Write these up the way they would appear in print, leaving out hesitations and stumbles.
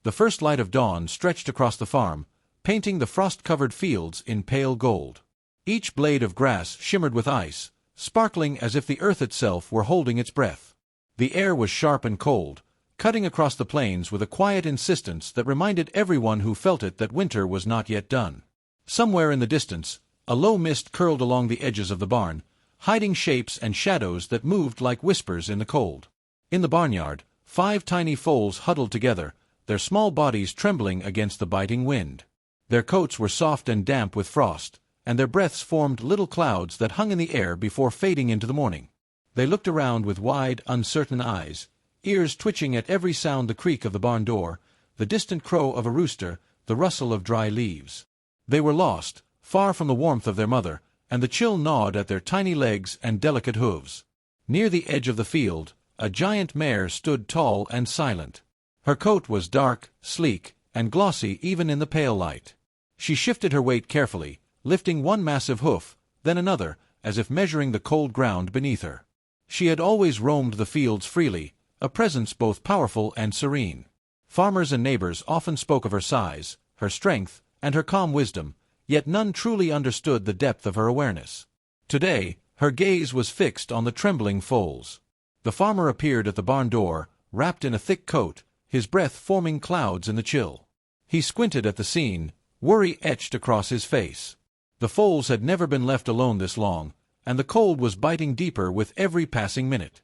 The first light of dawn stretched across the farm, painting the frost-covered fields in pale gold. Each blade of grass shimmered with ice, sparkling as if the earth itself were holding its breath. The air was sharp and cold, cutting across the plains with a quiet insistence that reminded everyone who felt it that winter was not yet done. Somewhere in the distance, a low mist curled along the edges of the barn, hiding shapes and shadows that moved like whispers in the cold. In the barnyard, 5 tiny foals huddled together, their small bodies trembling against the biting wind. Their coats were soft and damp with frost, and their breaths formed little clouds that hung in the air before fading into the morning. They looked around with wide, uncertain eyes, ears twitching at every sound: the creak of the barn door, the distant crow of a rooster, the rustle of dry leaves. They were lost, far from the warmth of their mother, and the chill gnawed at their tiny legs and delicate hooves. Near the edge of the field, a giant mare stood tall and silent. Her coat was dark, sleek, and glossy even in the pale light. She shifted her weight carefully, lifting one massive hoof, then another, as if measuring the cold ground beneath her. She had always roamed the fields freely, a presence both powerful and serene. Farmers and neighbors often spoke of her size, her strength, and her calm wisdom, yet none truly understood the depth of her awareness. Today, her gaze was fixed on the trembling foals. The farmer appeared at the barn door, wrapped in a thick coat, his breath forming clouds in the chill. He squinted at the scene, worry etched across his face. The foals had never been left alone this long, and the cold was biting deeper with every passing minute.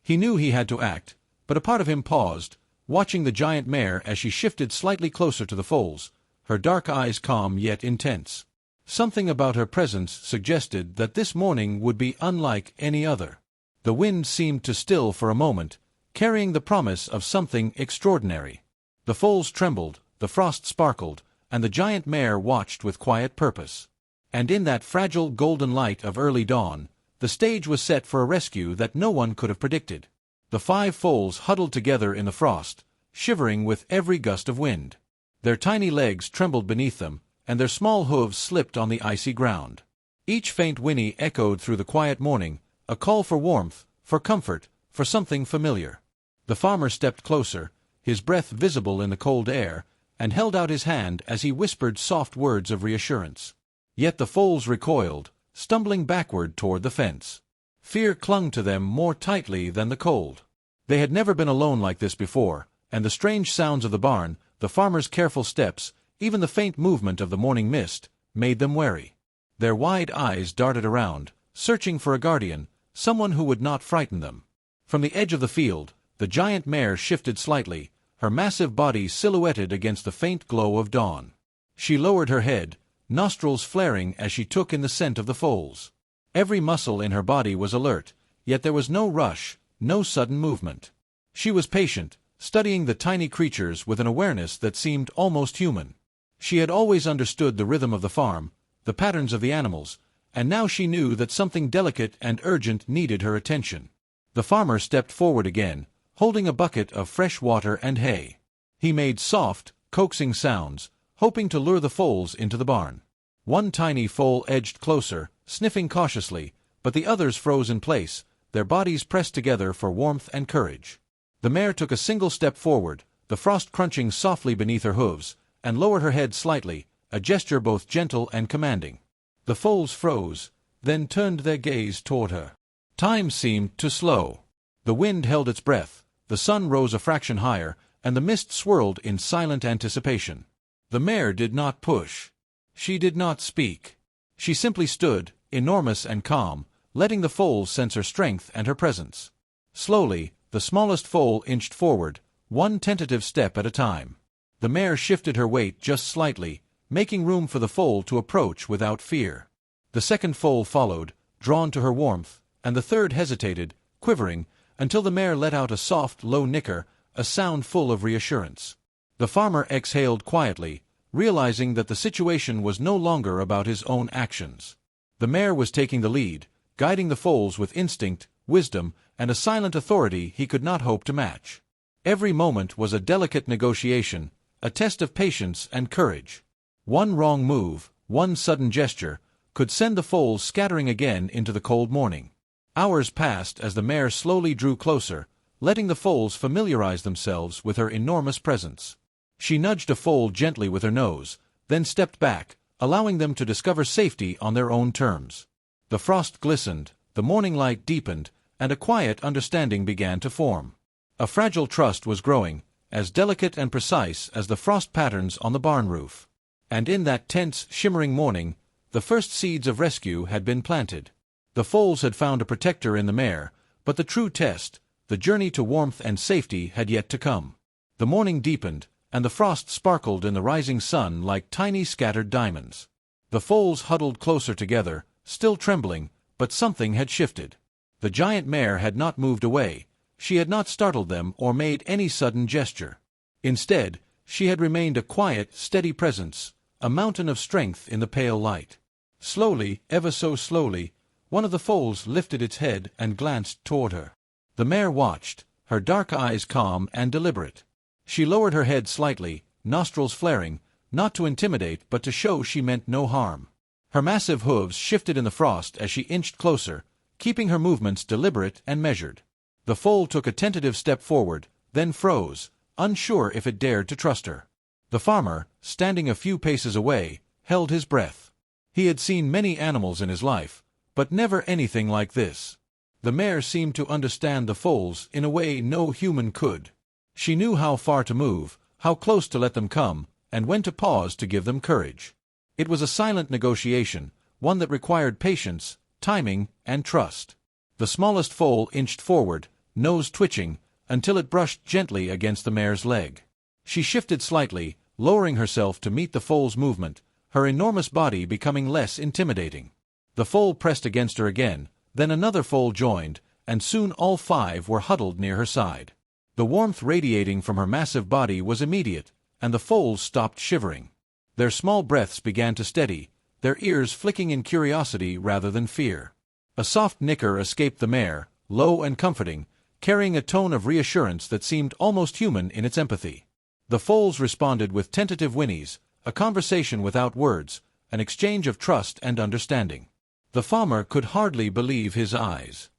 He knew he had to act, but a part of him paused, watching the giant mare as she shifted slightly closer to the foals, her dark eyes calm yet intense. Something about her presence suggested that this morning would be unlike any other. The wind seemed to still for a moment, carrying the promise of something extraordinary. The foals trembled, the frost sparkled, and the giant mare watched with quiet purpose. And in that fragile golden light of early dawn, the stage was set for a rescue that no one could have predicted. The 5 foals huddled together in the frost, shivering with every gust of wind. Their tiny legs trembled beneath them, and their small hooves slipped on the icy ground. Each faint whinny echoed through the quiet morning, a call for warmth, for comfort, for something familiar. The farmer stepped closer, his breath visible in the cold air, and held out his hand as he whispered soft words of reassurance. Yet the foals recoiled, stumbling backward toward the fence. Fear clung to them more tightly than the cold. They had never been alone like this before, and the strange sounds of the barn, the farmer's careful steps, even the faint movement of the morning mist, made them wary. Their wide eyes darted around, searching for a guardian, someone who would not frighten them. From the edge of the field, the giant mare shifted slightly, her massive body silhouetted against the faint glow of dawn. She lowered her head, nostrils flaring as she took in the scent of the foals. Every muscle in her body was alert, yet there was no rush, no sudden movement. She was patient, studying the tiny creatures with an awareness that seemed almost human. She had always understood the rhythm of the farm, the patterns of the animals, and now she knew that something delicate and urgent needed her attention. The farmer stepped forward again, holding a bucket of fresh water and hay. He made soft, coaxing sounds, hoping to lure the foals into the barn. One tiny foal edged closer, sniffing cautiously, but the others froze in place, their bodies pressed together for warmth and courage. The mare took a single step forward, the frost crunching softly beneath her hooves, and lowered her head slightly, a gesture both gentle and commanding. The foals froze, then turned their gaze toward her. Time seemed to slow. The wind held its breath, the sun rose a fraction higher, and the mist swirled in silent anticipation. The mare did not push. She did not speak. She simply stood, enormous and calm, letting the foals sense her strength and her presence. Slowly, the smallest foal inched forward, one tentative step at a time. The mare shifted her weight just slightly, making room for the foal to approach without fear. The second foal followed, drawn to her warmth, and the third hesitated, quivering, until the mare let out a soft, low nicker, a sound full of reassurance. The farmer exhaled quietly, realizing that the situation was no longer about his own actions. The mare was taking the lead, guiding the foals with instinct, wisdom, and a silent authority he could not hope to match. Every moment was a delicate negotiation, a test of patience and courage. One wrong move, one sudden gesture, could send the foals scattering again into the cold morning. Hours passed as the mare slowly drew closer, letting the foals familiarize themselves with her enormous presence. She nudged a foal gently with her nose, then stepped back, allowing them to discover safety on their own terms. The frost glistened, the morning light deepened, and a quiet understanding began to form. A fragile trust was growing, as delicate and precise as the frost patterns on the barn roof. And in that tense, shimmering morning, the first seeds of rescue had been planted. The foals had found a protector in the mare, but the true test, the journey to warmth and safety, had yet to come. The morning deepened, and the frost sparkled in the rising sun like tiny scattered diamonds. The foals huddled closer together, still trembling, but something had shifted. The giant mare had not moved away. She had not startled them or made any sudden gesture. Instead, she had remained a quiet, steady presence, a mountain of strength in the pale light. Slowly, ever so slowly, one of the foals lifted its head and glanced toward her. The mare watched, her dark eyes calm and deliberate. She lowered her head slightly, nostrils flaring, not to intimidate but to show she meant no harm. Her massive hooves shifted in the frost as she inched closer, keeping her movements deliberate and measured. The foal took a tentative step forward, then froze, unsure if it dared to trust her. The farmer, standing a few paces away, held his breath. He had seen many animals in his life, but never anything like this. The mare seemed to understand the foals in a way no human could. She knew how far to move, how close to let them come, and when to pause to give them courage. It was a silent negotiation, one that required patience, timing, and trust. The smallest foal inched forward, nose twitching, until it brushed gently against the mare's leg. She shifted slightly, lowering herself to meet the foal's movement, her enormous body becoming less intimidating. The foal pressed against her again, then another foal joined, and soon all five were huddled near her side. The warmth radiating from her massive body was immediate, and the foals stopped shivering. Their small breaths began to steady, their ears flicking in curiosity rather than fear. A soft nicker escaped the mare, low and comforting, carrying a tone of reassurance that seemed almost human in its empathy. The foals responded with tentative whinnies, a conversation without words, an exchange of trust and understanding. The farmer could hardly believe his eyes.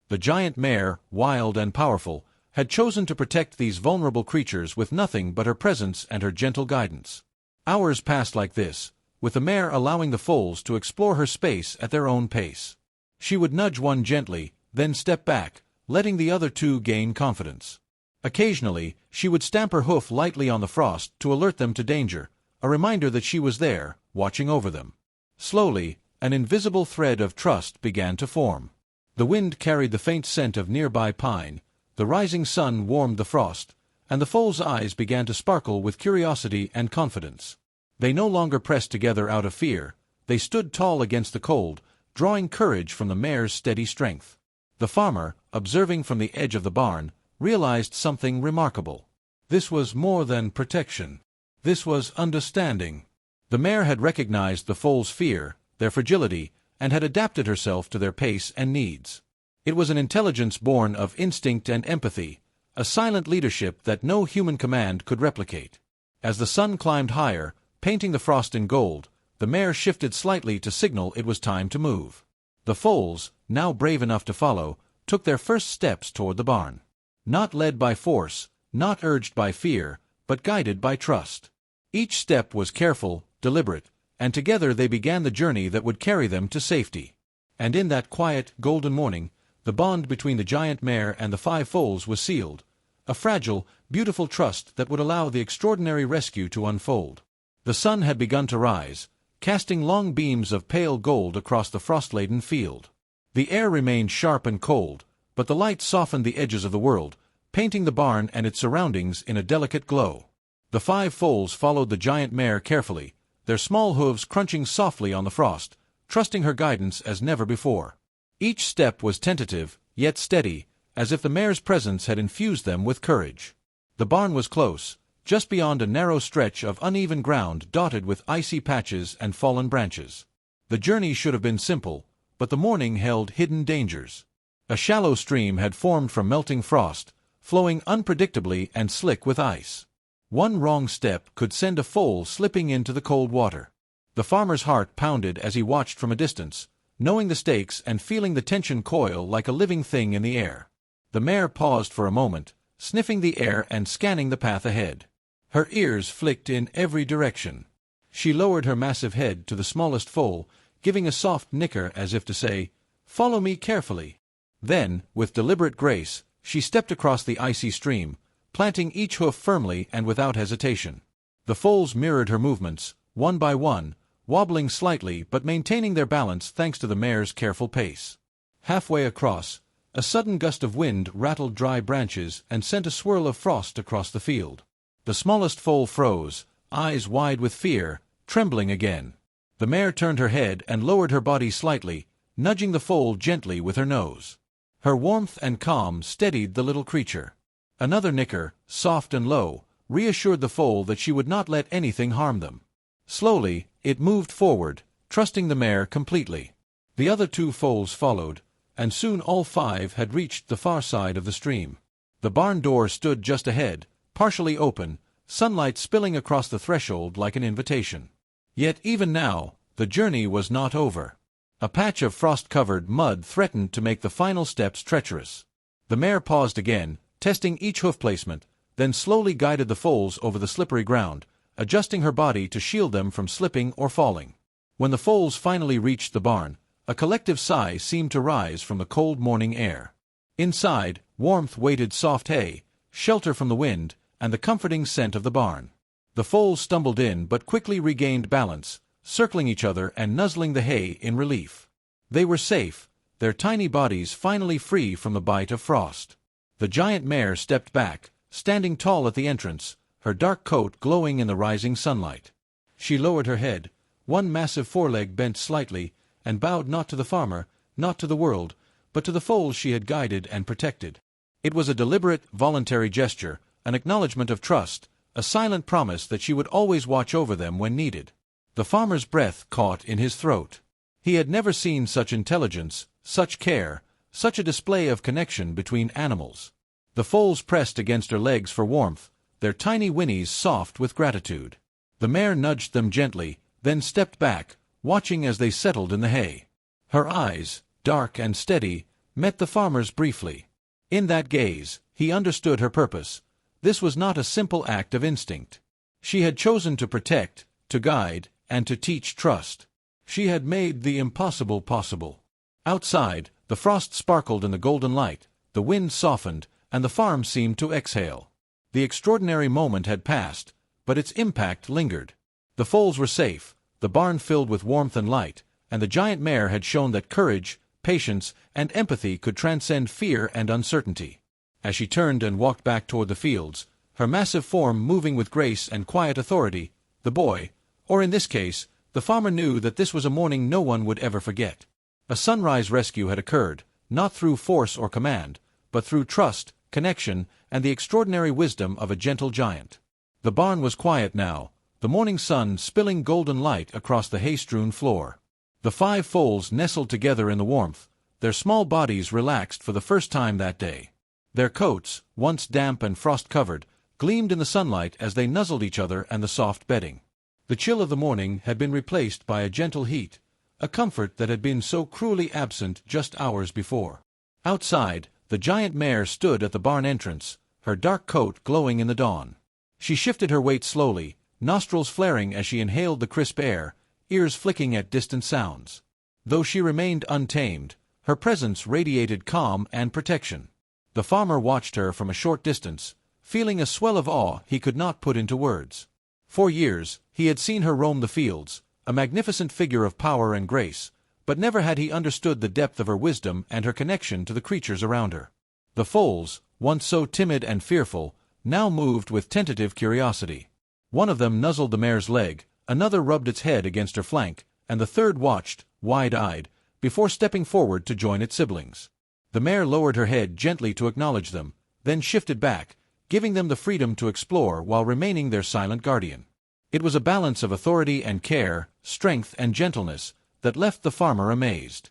The giant mare, wild and powerful, had chosen to protect these vulnerable creatures with nothing but her presence and her gentle guidance. Hours passed like this, with the mare allowing the foals to explore her space at their own pace. She would nudge one gently, then step back, letting the other two gain confidence. Occasionally, she would stamp her hoof lightly on the frost to alert them to danger, a reminder that she was there, watching over them. Slowly, an invisible thread of trust began to form. The wind carried the faint scent of nearby pine, the rising sun warmed the frost, and the foals' eyes began to sparkle with curiosity and confidence. They no longer pressed together out of fear, they stood tall against the cold, drawing courage from the mare's steady strength. The farmer, observing from the edge of the barn, realized something remarkable. This was more than protection. This was understanding. The mare had recognized the foals' fear, their fragility, and had adapted herself to their pace and needs. It was an intelligence born of instinct and empathy, a silent leadership that no human command could replicate. As the sun climbed higher, painting the frost in gold, the mare shifted slightly to signal it was time to move. The foals, now brave enough to follow, took their first steps toward the barn. Not led by force, not urged by fear, but guided by trust. Each step was careful, deliberate, and together they began the journey that would carry them to safety. And in that quiet, golden morning, the bond between the giant mare and the five foals was sealed, a fragile, beautiful trust that would allow the extraordinary rescue to unfold. The sun had begun to rise, casting long beams of pale gold across the frost-laden field. The air remained sharp and cold, but the light softened the edges of the world, painting the barn and its surroundings in a delicate glow. The five foals followed the giant mare carefully, their small hooves crunching softly on the frost, trusting her guidance as never before. Each step was tentative, yet steady, as if the mare's presence had infused them with courage. The barn was close, just beyond a narrow stretch of uneven ground dotted with icy patches and fallen branches. The journey should have been simple, but the morning held hidden dangers. A shallow stream had formed from melting frost, flowing unpredictably and slick with ice. One wrong step could send a foal slipping into the cold water. The farmer's heart pounded as he watched from a distance, knowing the stakes and feeling the tension coil like a living thing in the air. The mare paused for a moment, sniffing the air and scanning the path ahead. Her ears flicked in every direction. She lowered her massive head to the smallest foal, giving a soft nicker as if to say, "Follow me carefully." Then, with deliberate grace, she stepped across the icy stream, planting each hoof firmly and without hesitation. The foals mirrored her movements, one by one, wobbling slightly but maintaining their balance thanks to the mare's careful pace. Halfway across, a sudden gust of wind rattled dry branches and sent a swirl of frost across the field. The smallest foal froze, eyes wide with fear, trembling again. The mare turned her head and lowered her body slightly, nudging the foal gently with her nose. Her warmth and calm steadied the little creature. Another nicker, soft and low, reassured the foal that she would not let anything harm them. Slowly, it moved forward, trusting the mare completely. The other two foals followed, and soon all five had reached the far side of the stream. The barn door stood just ahead, partially open, sunlight spilling across the threshold like an invitation. Yet even now, the journey was not over. A patch of frost-covered mud threatened to make the final steps treacherous. The mare paused again, testing each hoof placement, then slowly guided the foals over the slippery ground, adjusting her body to shield them from slipping or falling. When the foals finally reached the barn, a collective sigh seemed to rise from the cold morning air. Inside, warmth waited soft hay, shelter from the wind, and the comforting scent of the barn. The foals stumbled in but quickly regained balance, circling each other and nuzzling the hay in relief. They were safe, their tiny bodies finally free from the bite of frost. The giant mare stepped back, standing tall at the entrance, her dark coat glowing in the rising sunlight. She lowered her head, one massive foreleg bent slightly, and bowed not to the farmer, not to the world, but to the foals she had guided and protected. It was a deliberate, voluntary gesture, an acknowledgment of trust, a silent promise that she would always watch over them when needed. The farmer's breath caught in his throat. He had never seen such intelligence, such care, such a display of connection between animals. The foals pressed against her legs for warmth, their tiny whinnies soft with gratitude. The mare nudged them gently, then stepped back, watching as they settled in the hay. Her eyes, dark and steady, met the farmer's briefly. In that gaze, he understood her purpose. This was not a simple act of instinct. She had chosen to protect, to guide, and to teach trust. She had made the impossible possible. Outside, the frost sparkled in the golden light, the wind softened, and the farm seemed to exhale. The extraordinary moment had passed, but its impact lingered. The foals were safe, the barn filled with warmth and light, and the giant mare had shown that courage, patience, and empathy could transcend fear and uncertainty. As she turned and walked back toward the fields, her massive form moving with grace and quiet authority, the boy, or in this case, the farmer, knew that this was a morning no one would ever forget. A sunrise rescue had occurred, not through force or command, but through trust, connection, and the extraordinary wisdom of a gentle giant. The barn was quiet now, the morning sun spilling golden light across the hay-strewn floor. The 5 foals nestled together in the warmth, their small bodies relaxed for the first time that day. Their coats, once damp and frost-covered, gleamed in the sunlight as they nuzzled each other and the soft bedding. The chill of the morning had been replaced by a gentle heat, a comfort that had been so cruelly absent just hours before. Outside, the giant mare stood at the barn entrance, her dark coat glowing in the dawn. She shifted her weight slowly, nostrils flaring as she inhaled the crisp air, ears flicking at distant sounds. Though she remained untamed, her presence radiated calm and protection. The farmer watched her from a short distance, feeling a swell of awe he could not put into words. For years, he had seen her roam the fields, a magnificent figure of power and grace, but never had he understood the depth of her wisdom and her connection to the creatures around her. The foals, once so timid and fearful, now moved with tentative curiosity. One of them nuzzled the mare's leg, another rubbed its head against her flank, and the third watched, wide-eyed, before stepping forward to join its siblings. The mare lowered her head gently to acknowledge them, then shifted back, giving them the freedom to explore while remaining their silent guardian. It was a balance of authority and care, strength and gentleness, that left the farmer amazed.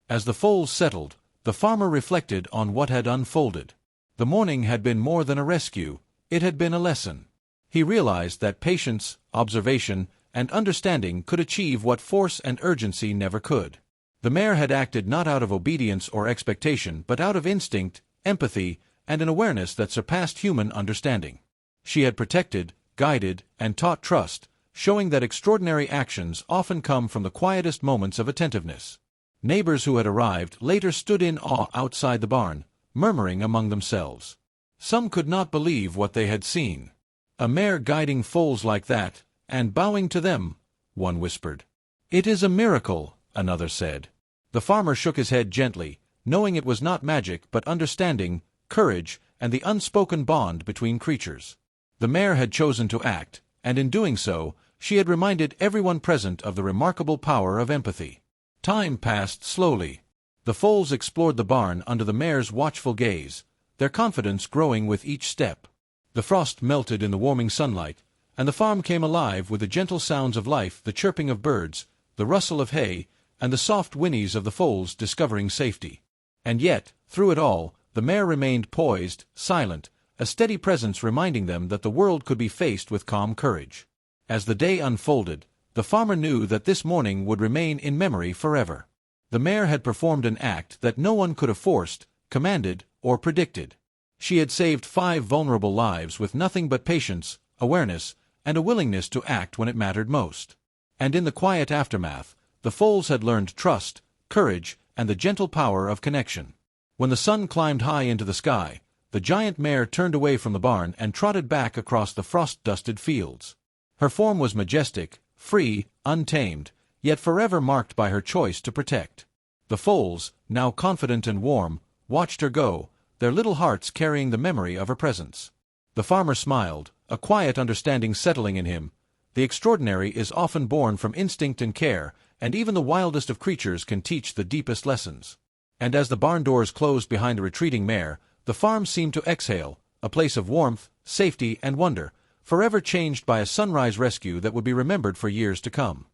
As the foals settled, the farmer reflected on what had unfolded. The morning had been more than a rescue, it had been a lesson. He realized that patience, observation, and understanding could achieve what force and urgency never could. The mare had acted not out of obedience or expectation but out of instinct, empathy, and an awareness that surpassed human understanding. She had protected, guided, and taught trust, showing that extraordinary actions often come from the quietest moments of attentiveness. Neighbors who had arrived later stood in awe outside the barn, murmuring among themselves. Some could not believe what they had seen. "A mare guiding foals like that, and bowing to them," one whispered. "It is a miracle," another said. The farmer shook his head gently, knowing it was not magic but understanding, courage, and the unspoken bond between creatures. The mare had chosen to act, and in doing so, she had reminded everyone present of the remarkable power of empathy. Time passed slowly. The foals explored the barn under the mare's watchful gaze, their confidence growing with each step. The frost melted in the warming sunlight, and the farm came alive with the gentle sounds of life, the chirping of birds, the rustle of hay, and the soft whinnies of the foals discovering safety. And yet, through it all, the mare remained poised, silent, a steady presence reminding them that the world could be faced with calm courage. As the day unfolded, the farmer knew that this morning would remain in memory forever. The mare had performed an act that no one could have forced, commanded, or predicted. She had saved 5 vulnerable lives with nothing but patience, awareness, and a willingness to act when it mattered most. And in the quiet aftermath, the foals had learned trust, courage, and the gentle power of connection. When the sun climbed high into the sky, the giant mare turned away from the barn and trotted back across the frost-dusted fields. Her form was majestic, free, untamed, yet forever marked by her choice to protect. The foals, now confident and warm, watched her go, their little hearts carrying the memory of her presence. The farmer smiled, a quiet understanding settling in him. The extraordinary is often born from instinct and care, and even the wildest of creatures can teach the deepest lessons. And as the barn doors closed behind the retreating mare, the farm seemed to exhale, a place of warmth, safety, and wonder, forever changed by a sunrise rescue that would be remembered for years to come.